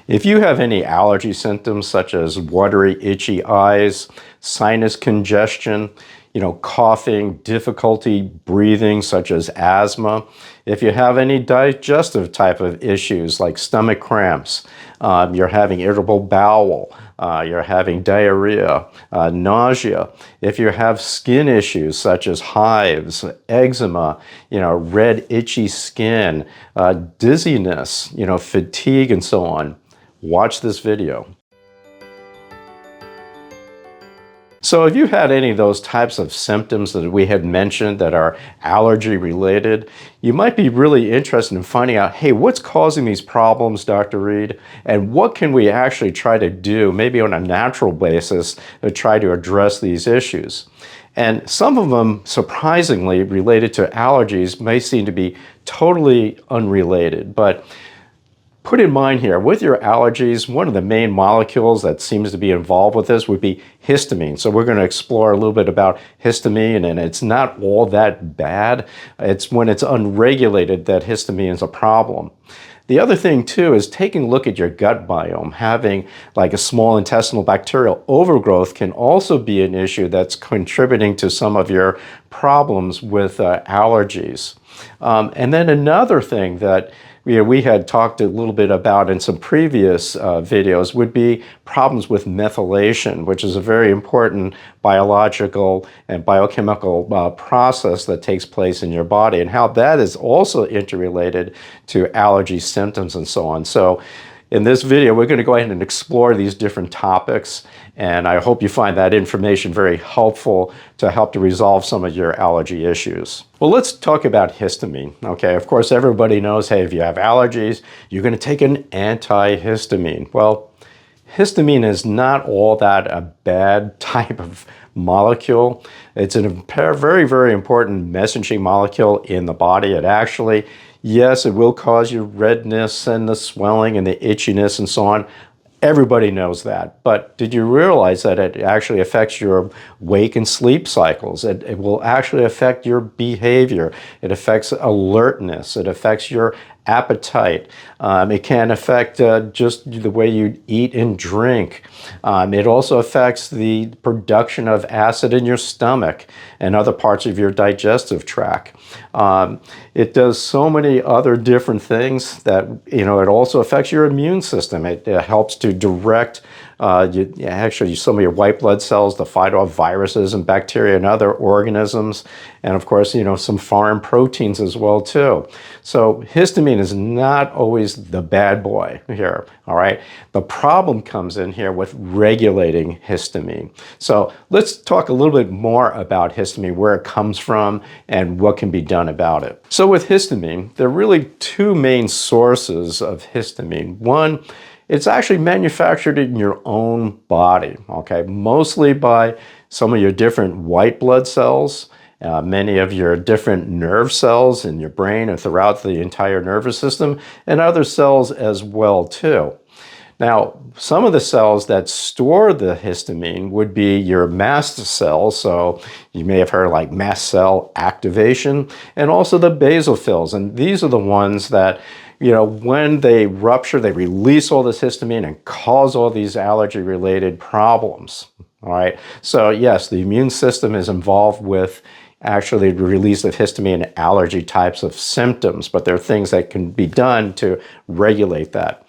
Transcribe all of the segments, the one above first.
If you have any allergy symptoms such as watery, itchy eyes, sinus congestion, coughing, difficulty breathing such as asthma, if you have any digestive type of issues like stomach cramps, you're having irritable bowel, you're having diarrhea, nausea, if you have skin issues such as hives, eczema, red itchy skin, dizziness, fatigue and so on, watch this video. So if you had any of those types of symptoms that we had mentioned that are allergy related, you might be really interested in finding out, hey, what's causing these problems, Dr. Reed? And what can we actually try to do, maybe on a natural basis, to try to address these issues? And some of them, surprisingly, related to allergies may seem to be totally unrelated. But put in mind here, with your allergies, one of the main molecules that seems to be involved with this would be histamine. So we're going to explore a little bit about histamine, and it's not all that bad. It's when it's unregulated that histamine is a problem. The other thing too is taking a look at your gut biome. Having like a small intestinal bacterial overgrowth can also be an issue that's contributing to some of your problems with allergies. And then another thing that we had talked a little bit about in some previous videos would be problems with methylation, which is a very important biological and biochemical process that takes place in your body, and how that is also interrelated to allergy symptoms and so on. So in this video, we're going to go ahead and explore these different topics, and I hope you find that information very helpful to help to resolve some of your allergy issues. Well, let's talk about histamine. Okay, of course, everybody knows, hey, if you have allergies, you're going to take an antihistamine. Well, histamine is not all that a bad type of molecule. It's a very, very important messaging molecule in the body. It actually, yes, it will cause you redness and the swelling and the itchiness and so on. Everybody knows that. But did you realize that it actually affects your wake and sleep cycles? It will actually affect your behavior. It affects alertness. It affects your appetite. It can affect just the way you eat and drink. It also affects the production of acid in your stomach and other parts of your digestive tract. It does so many other different things that, it also affects your immune system. It helps to direct actually some of your white blood cells to fight off viruses and bacteria and other organisms. And of course, some foreign proteins as well too. So histamine is not always the bad boy here, all right? The problem comes in here with regulating histamine. So let's talk a little bit more about histamine, where it comes from and what can be done about it. So with histamine, there are really two main sources of histamine. One, it's actually manufactured in your own body, okay? Mostly by some of your different white blood cells, many of your different nerve cells in your brain and throughout the entire nervous system, and other cells as well too. Now, some of the cells that store the histamine would be your mast cells, so you may have heard like mast cell activation, and also the basophils, and these are the ones that when they rupture, they release all this histamine and cause all these allergy-related problems, all right? So yes, the immune system is involved with actually the release of histamine and allergy types of symptoms, but there are things that can be done to regulate that.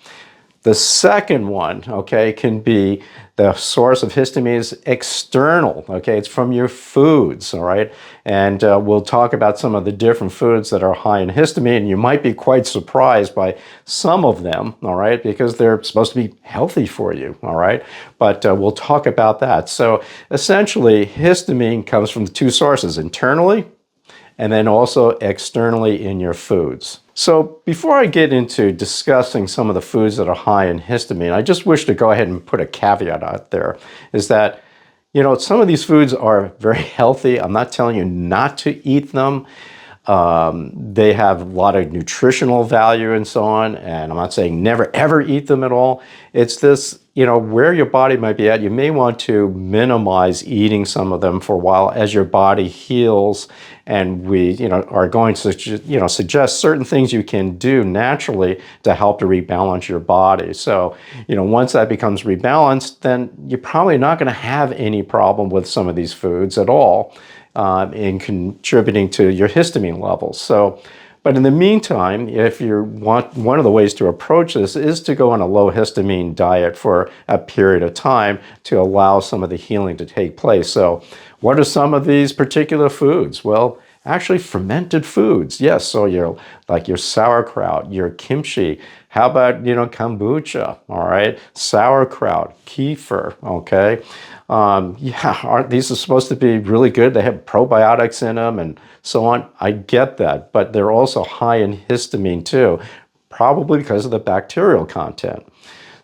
The second one, okay, can be the source of histamine is external, okay? It's from your foods, all right? And we'll talk about some of the different foods that are high in histamine. You might be quite surprised by some of them, all right? Because they're supposed to be healthy for you, all right? But we'll talk about that. So essentially, histamine comes from two sources, internally and then also externally in your foods. So before I get into discussing some of the foods that are high in histamine, I just wish to go ahead and put a caveat out there, is that, some of these foods are very healthy. I'm not telling you not to eat them. They have a lot of nutritional value and so on. And I'm not saying never ever eat them at all. It's this, where your body might be at. You may want to minimize eating some of them for a while as your body heals. And we, are going to, suggest certain things you can do naturally to help to rebalance your body. So, once that becomes rebalanced, then you're probably not going to have any problem with some of these foods at all. In contributing to your histamine levels. So, but in the meantime, if you want, one of the ways to approach this is to go on a low histamine diet for a period of time to allow some of the healing to take place. So, what are some of these particular foods? Well, actually fermented foods. Yes, so your sauerkraut, your kimchi. How about, kombucha, all right? Sauerkraut, kefir, okay? These are supposed to be really good. They have probiotics in them and so on. I get that, but they're also high in histamine too, probably because of the bacterial content.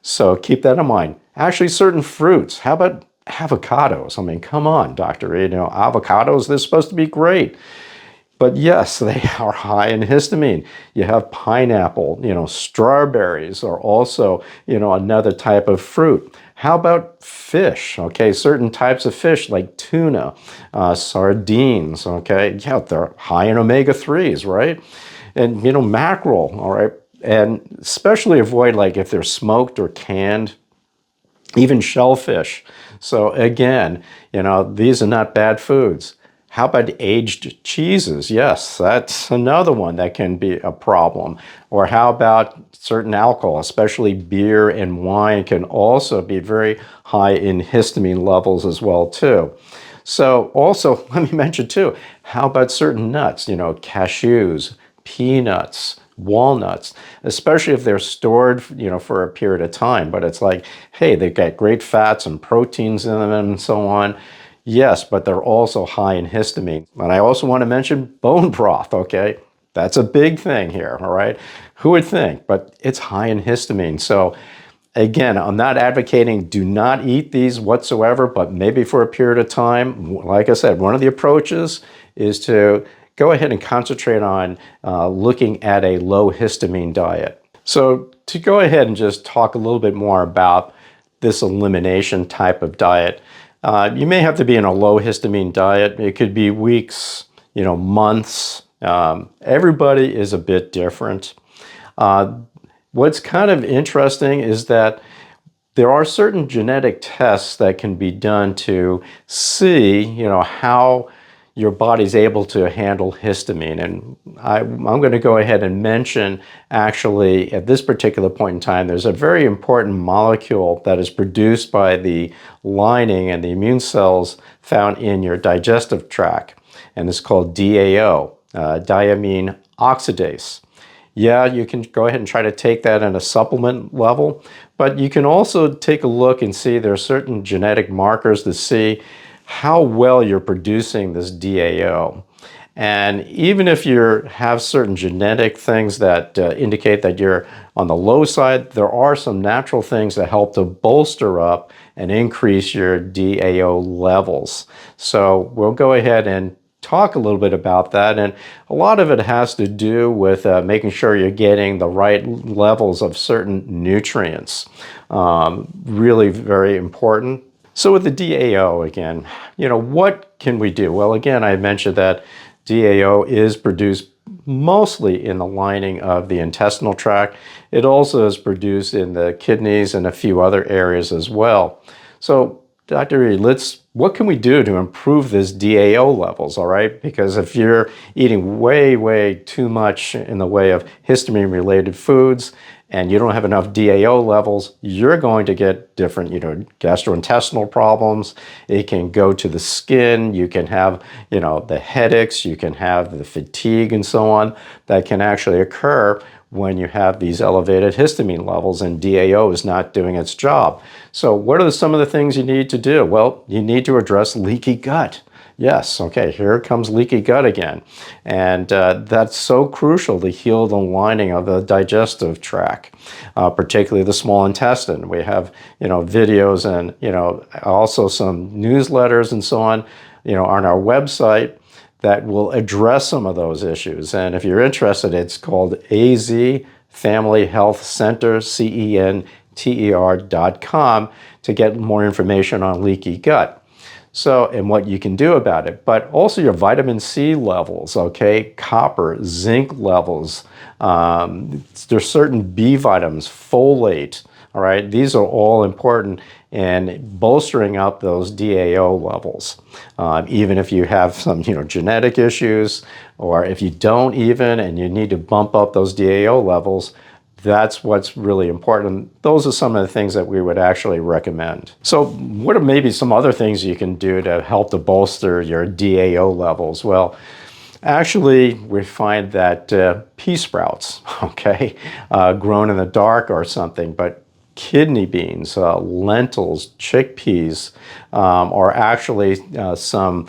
So keep that in mind. Actually, certain fruits. How about avocados? I mean, come on, doctor. Avocados, they're supposed to be great. But yes, they are high in histamine. You have pineapple, strawberries are also, another type of fruit. How about fish? Okay, certain types of fish like tuna, sardines, okay? Yeah, they're high in omega-3s, right? And, mackerel, all right? And especially avoid, like, if they're smoked or canned, even shellfish. So again, these are not bad foods. How about aged cheeses? Yes, that's another one that can be a problem. Or how about certain alcohol, especially beer and wine, can also be very high in histamine levels as well too. So also, let me mention too, how about certain nuts, cashews, peanuts, walnuts, especially if they're stored, for a period of time. But it's like, hey, they've got great fats and proteins in them and so on. Yes, but they're also high in histamine. And I also want to mention bone broth, okay? That's a big thing here, all right? Who would think? But it's high in histamine. So again, I'm not advocating do not eat these whatsoever, but maybe for a period of time. Like I said, one of the approaches is to go ahead and concentrate on looking at a low histamine diet. So to go ahead and just talk a little bit more about this elimination type of diet, you may have to be in a low histamine diet. It could be weeks, months. Everybody is a bit different. What's kind of interesting is that there are certain genetic tests that can be done to see, how your body's able to handle histamine. And I'm going to go ahead and mention, actually, at this particular point in time, there's a very important molecule that is produced by the lining and the immune cells found in your digestive tract. And it's called DAO, diamine oxidase. Yeah, you can go ahead and try to take that in a supplement level, but you can also take a look and see there are certain genetic markers to see how well you're producing this DAO. And even if you have certain genetic things that indicate that you're on the low side, there are some natural things that help to bolster up and increase your DAO levels. So we'll go ahead and talk a little bit about that. And a lot of it has to do with making sure you're getting the right levels of certain nutrients. Really very important. So with the DAO again, what can we do? Well, again, I mentioned that DAO is produced mostly in the lining of the intestinal tract. It also is produced in the kidneys and a few other areas as well. So Dr. Reed, what can we do to improve this DAO levels, all right? Because if you're eating way, way too much in the way of histamine-related foods and you don't have enough DAO levels, you're going to get different, gastrointestinal problems. It can go to the skin. You can have, the headaches. You can have the fatigue and so on that can actually occur when you have these elevated histamine levels and DAO is not doing its job. So what are some of the things you need to do? Well, you need to address leaky gut. Yes, okay, here comes leaky gut again. And that's so crucial to heal the lining of the digestive tract, particularly the small intestine. We have, videos and, also some newsletters and so on, on our website that will address some of those issues. And if you're interested, it's called AZ Family Health Center, CENTER.com, to get more information on leaky gut. So, and what you can do about it, but also your vitamin C levels, okay, copper, zinc levels. There's certain B vitamins, folate, all right. These are all important in bolstering up those DAO levels. Even if you have some, genetic issues, or if you don't even, and you need to bump up those DAO levels, that's what's really important. Those are some of the things that we would actually recommend. So what are maybe some other things you can do to help to bolster your DAO levels? Well, actually, we find that pea sprouts, okay, grown in the dark or something, but kidney beans, lentils, chickpeas are actually some,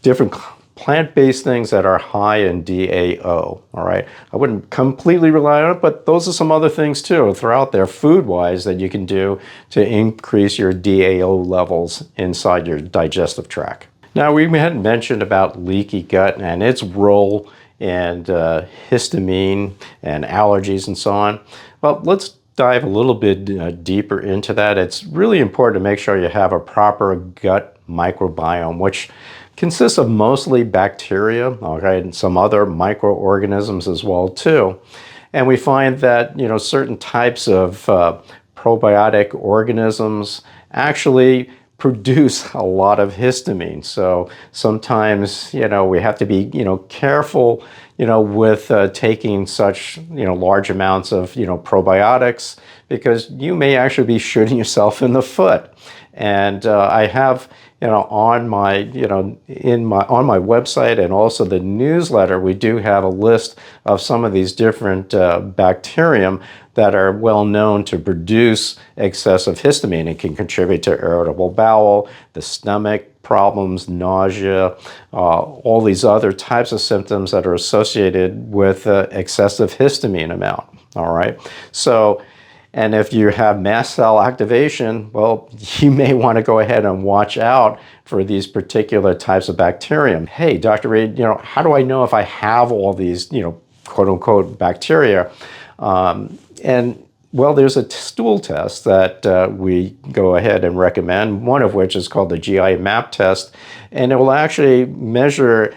different plant-based things that are high in DAO, all right? I wouldn't completely rely on it, but those are some other things too throughout there, food-wise, that you can do to increase your DAO levels inside your digestive tract. Now, we had mentioned about leaky gut and its role in histamine and allergies and so on. Well, let's dive a little bit deeper into that. It's really important to make sure you have a proper gut microbiome, which consists of mostly bacteria, okay, and some other microorganisms as well too. And we find that, certain types of probiotic organisms actually produce a lot of histamine. So sometimes, we have to be, careful, with taking such, large amounts of, probiotics, because you may actually be shooting yourself in the foot. And I have, on my, on my website and also the newsletter, we do have a list of some of these different bacterium that are well known to produce excessive histamine and can contribute to irritable bowel, the stomach problems, nausea, all these other types of symptoms that are associated with excessive histamine amount, all right? So, and if you have mast cell activation, well, you may want to go ahead and watch out for these particular types of bacterium. Hey, Dr. Reed, how do I know if I have all these, quote unquote, bacteria? And well, there's a stool test that we go ahead and recommend, one of which is called the GI map test, and it will actually measure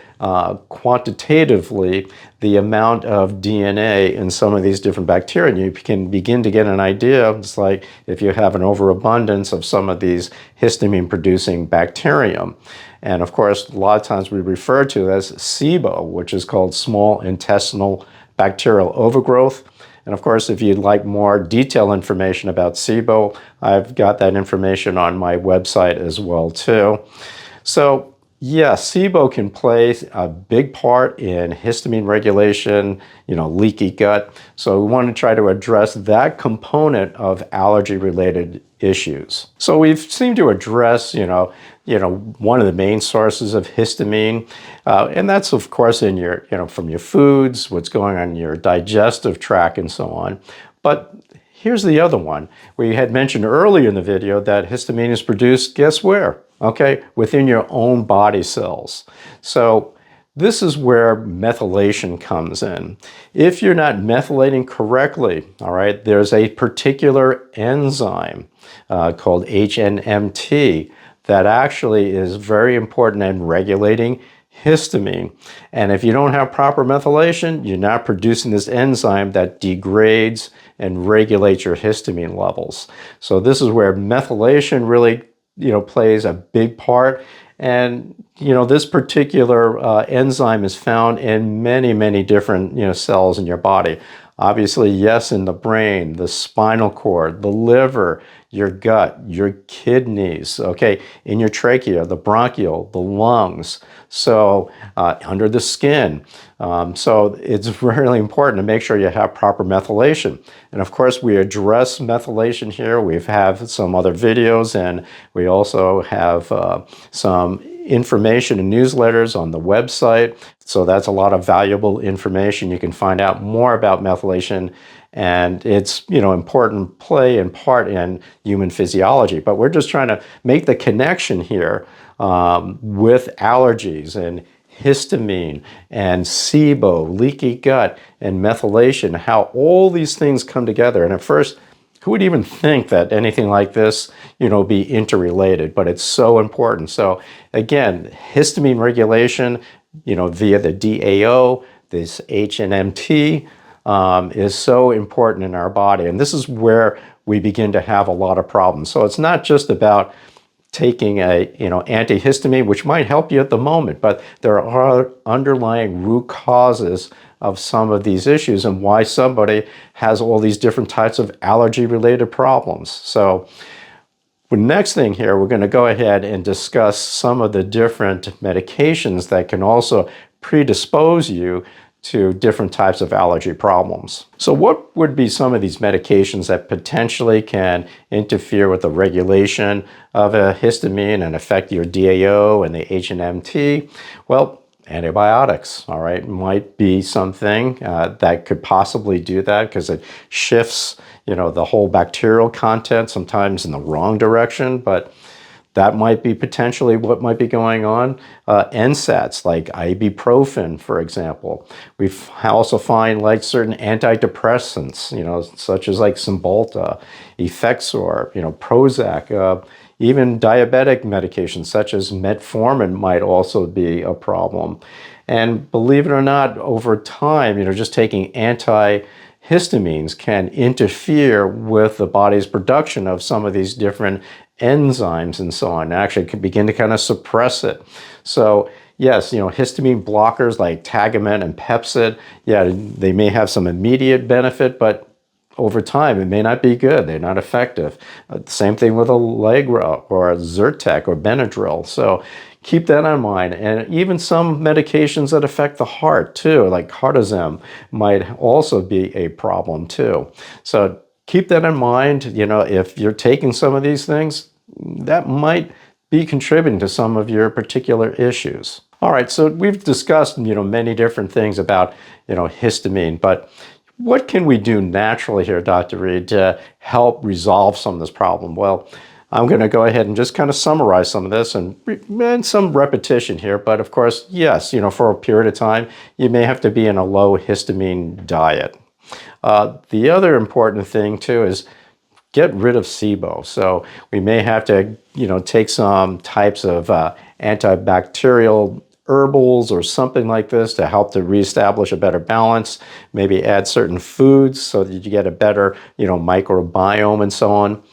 quantitatively the amount of DNA in some of these different bacteria. And you can begin to get an idea. It's like if you have an overabundance of some of these histamine-producing bacterium. And of course, a lot of times we refer to as SIBO, which is called small intestinal bacterial overgrowth. And of course, if you'd like more detailed information about SIBO, I've got that information on my website as well too. So yeah, SIBO can play a big part in histamine regulation, leaky gut. So we want to try to address that component of allergy-related issues. So we've seemed to address, one of the main sources of histamine, and that's of course in your, from your foods, what's going on in your digestive tract and so on. But here's the other one. We had mentioned earlier in the video that histamine is produced, guess where? Okay, within your own body cells. So this is where methylation comes in. If you're not methylating correctly, all right, there's a particular enzyme called HNMT that actually is very important in regulating histamine. And if you don't have proper methylation, you're not producing this enzyme that degrades and regulates your histamine levels. So this is where methylation really plays a big part. And, this particular enzyme is found in many, many different, cells in your body. Obviously, yes, in the brain, the spinal cord, the liver, your gut, your kidneys, okay, in your trachea, the bronchial, the lungs, so under the skin. So it's really important to make sure you have proper methylation. And of course, we address methylation here. We have some other videos, and we also have some information and newsletters on the website. So that's a lot of valuable information. You can find out more about methylation and its important play and part in human physiology. But we're just trying to make the connection here with allergies and histamine and SIBO, leaky gut, and methylation, how all these things come together. And at first, who would even think that anything like this, be interrelated? But it's so important. So again, histamine regulation, via the DAO, this HNMT, is so important in our body. And this is where we begin to have a lot of problems. So it's not just about taking a antihistamine, which might help you at the moment, but there are underlying root causes of some of these issues and why somebody has all these different types of allergy related problems. So the next thing here, we're going to go ahead and discuss some of the different medications that can also predispose you to different types of allergy problems. So what would be some of these medications that potentially can interfere with the regulation of a histamine and affect your DAO and the HNMT? Well, antibiotics, all right, might be something that could possibly do that because it shifts, the whole bacterial content sometimes in the wrong direction, but that might be potentially what might be going on. NSAIDs like ibuprofen, for example. We also find like certain antidepressants, such as like Cymbalta, Effexor, Prozac. Even diabetic medications such as metformin might also be a problem. And believe it or not, over time, just taking antihistamines can interfere with the body's production of some of these different enzymes and so on. Actually, can begin to kind of suppress it. So yes, histamine blockers like Tagamet and Pepcid, yeah, they may have some immediate benefit, but over time, it may not be good. They're not effective. Same thing with Allegra or Zyrtec or Benadryl. So keep that in mind. And even some medications that affect the heart too, like Cardizem, might also be a problem too. So keep that in mind. If you're taking some of these things, that might be contributing to some of your particular issues. All right, so we've discussed, many different things about, histamine, but what can we do naturally here, Dr. Reed, to help resolve some of this problem? Well, I'm going to go ahead and just kind of summarize some of this and some repetition here. But of course, yes, for a period of time, you may have to be in a low histamine diet. The other important thing too is get rid of SIBO. So we may have to, take some types of antibacterial herbals or something like this to help to reestablish a better balance. Maybe add certain foods so that you get a better, microbiome and so on.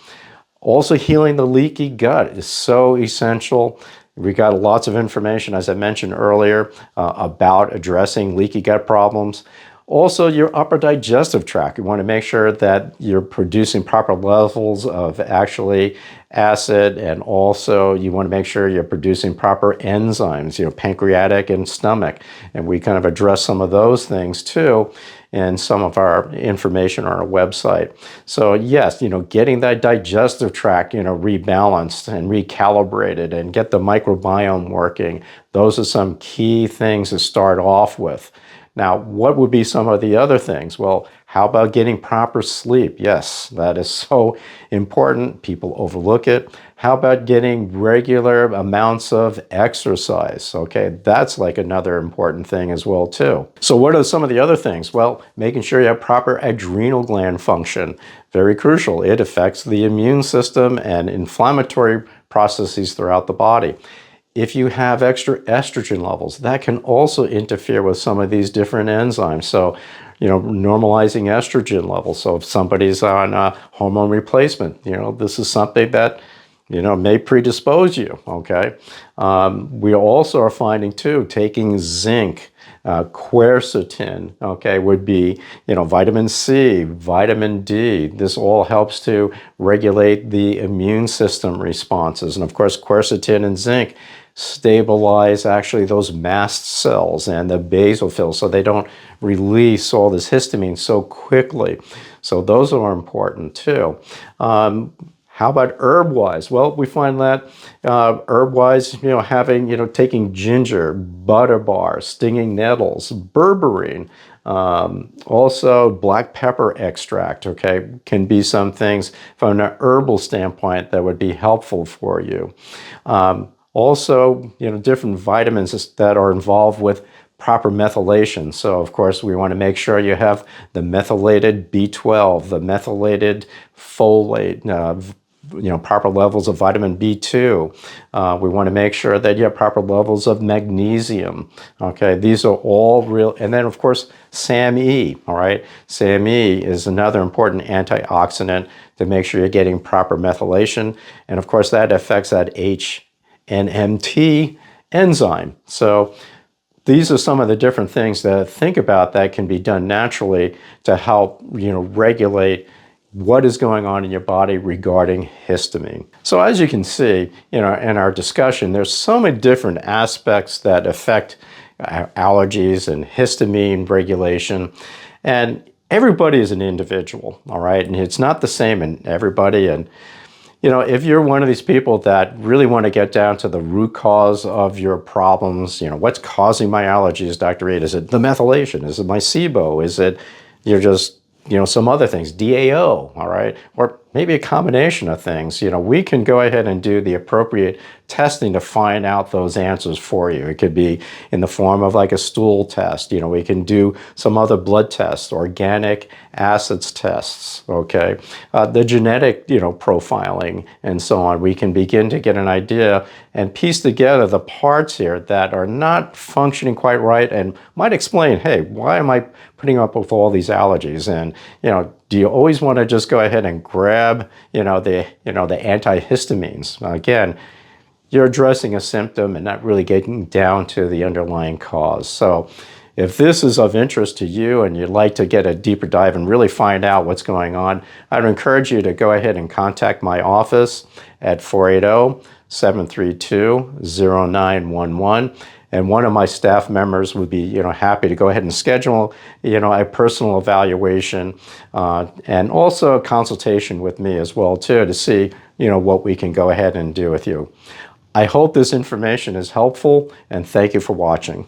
Also, healing the leaky gut is so essential. We got lots of information, as I mentioned earlier, about addressing leaky gut problems. Also, your upper digestive tract. You want to make sure that you're producing proper levels of actually acid, and also you want to make sure you're producing proper enzymes, pancreatic and stomach. And we kind of address some of those things too in some of our information on our website. So yes, getting that digestive tract, rebalanced and recalibrated and get the microbiome working. Those are some key things to start off with. Now, what would be some of the other things? Well, how about getting proper sleep? Yes, that is so important. People overlook it. How about getting regular amounts of exercise? Okay, that's like another important thing as well too. So what are some of the other things? Well, making sure you have proper adrenal gland function. Very crucial. It affects the immune system and inflammatory processes throughout the body. If you have extra estrogen levels, that can also interfere with some of these different enzymes. So, normalizing estrogen levels. So if somebody's on hormone replacement, this is something that, may predispose you, okay? We also are finding too, taking zinc, quercetin, okay, would be, vitamin C, vitamin D. This all helps to regulate the immune system responses. And of course, quercetin and zinc stabilize actually those mast cells and the basophils so they don't release all this histamine so quickly. So those are important too. How about herb-wise? Well, we find that herb-wise, taking ginger, butterbar, stinging nettles, berberine, also black pepper extract, okay, can be some things from an herbal standpoint that would be helpful for you. Also, different vitamins that are involved with proper methylation. So, of course, we want to make sure you have the methylated B12, the methylated folate, proper levels of vitamin B2. We want to make sure that you have proper levels of magnesium. Okay, these are all real. And then, of course, SAMe. All right, SAMe is another important antioxidant to make sure you're getting proper methylation. And of course, that affects that HNMT enzyme. So these are some of the different things that think about that can be done naturally to help regulate what is going on in your body regarding histamine. So as you can see, in our discussion, there's so many different aspects that affect allergies and histamine regulation, and everybody is an individual, all right? And it's not the same in everybody. And if you're one of these people that really want to get down to the root cause of your problems, what's causing my allergies, Dr. Reed? Is it the methylation? Is it my SIBO? Is it some other things, DAO, all right? Or maybe a combination of things. We can go ahead and do the appropriate testing to find out those answers for you. It could be in the form of like a stool test. We can do some other blood tests, organic acids tests, okay? The genetic, profiling and so on. We can begin to get an idea and piece together the parts here that are not functioning quite right and might explain, hey, why am I putting up with all these allergies? And, do you always want to just go ahead and grab, the antihistamines? Again, you're addressing a symptom and not really getting down to the underlying cause. So if this is of interest to you and you'd like to get a deeper dive and really find out what's going on, I'd encourage you to go ahead and contact my office at 480-732-0911. And one of my staff members would be, happy to go ahead and schedule, a personal evaluation and also a consultation with me as well, too, to see, what we can go ahead and do with you. I hope this information is helpful, and thank you for watching.